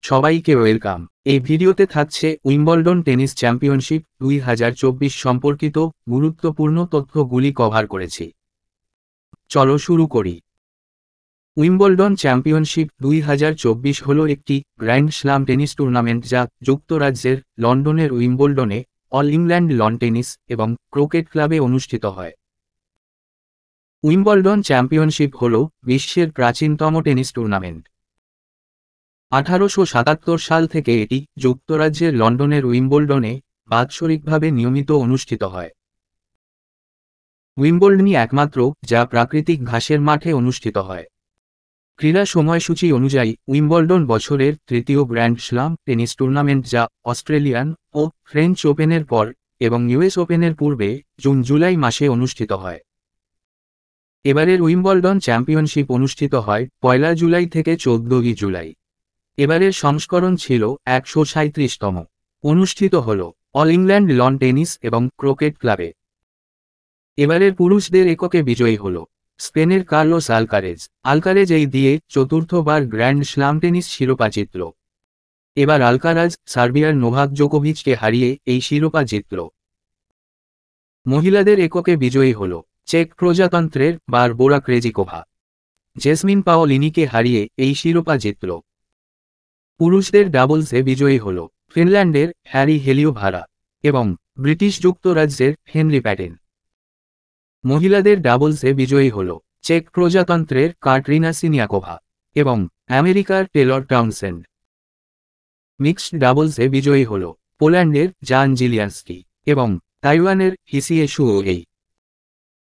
সবাইকে ওয়েলকাম। এই ভিডিওতে থাকছে উইম্বলডন টেনিস চ্যাম্পিয়নশিপ 2024 সম্পর্কিত গুরুত্বপূর্ণ তথ্যগুলি কভার করেছি। চলো শুরু করি। উইম্বলডন চ্যাম্পিয়নশিপ 2024 হল একটি গ্র্যান্ড স্লাম টেনিস টুর্নামেন্ট যা যুক্তরাজ্যের লন্ডনের উইম্বলডনে, অল ইংল্যান্ড লন টেনিস এবং ক্রিকেট ক্লাবে অনুষ্ঠিত হয়। উইম্বলডন চ্যাম্পিয়নশিপ হল বিশ্বের প্রাচীনতম টেনিস টুর্নামেন্ট। 1877 সাল থেকে এটি যুক্তরাজ্যের লন্ডনের উইম্বলডনে বাৎসরিকভাবে নিয়মিত অনুষ্ঠিত হয়। উইম্বলডনই একমাত্র যা প্রাকৃতিক ঘাসের মাঠে অনুষ্ঠিত হয়। ক্রীড়া সময়সূচি অনুযায়ী উইম্বলডন বছরের তৃতীয় গ্র্যান্ড স্লাম টেনিস টুর্নামেন্ট যা অস্ট্রেলিয়ান ও ফ্রেঞ্চ ওপেনের পর এবং ইউএস ওপেনের পূর্বে জুন-জুলাই মাসে অনুষ্ঠিত হয়। এবারের উইম্বলডন চ্যাম্পিয়নশিপ অনুষ্ঠিত হয় 1 জুলাই থেকে 14 জুলাই। এবারের সংস্করণ ছিল 137তম। অনুষ্ঠিত হল অল ইংল্যান্ড লন টেনিস এবং ক্রিকেট ক্লাবে। এবারের পুরুষদের এককে বিজয়ী হল স্পেনের কার্লোস আলকারেজ এই দিয়ে চতুর্থবার গ্র্যান্ড স্লাম টেনিস শিরোপা জিতল। এবার আলকারাজ সার্বিয়ার নোভাক জোকোভিচকে হারিয়ে এই শিরোপা জিতল। মহিলাদের এককে বিজয়ী হল চেক প্রজাতন্ত্রের বারবোরা ক্রেজিকোভা। জেসমিন পাওলিনিকে হারিয়ে এই শিরোপা জিতল। পুরুষদের ডাবলসে বিজয়ী হল ফিনল্যান্ডের হ্যারি হেলিওভারা এবং ব্রিটিশ যুক্তরাজ্যের হেনরি প্যাটেন। মহিলাদের ডাবলসে বিজয়ী হল চেক প্রজাতন্ত্রের কাটরিনা সিনিয়াকোভা এবং আমেরিকার টেলর টাউনসেন্ড। মিক্সড ডাবলসে বিজয়ী হল পোল্যান্ডের জান জিলিয়ানস্কি এবং তাইওয়ানের হিসিয়ে শুওয়েই।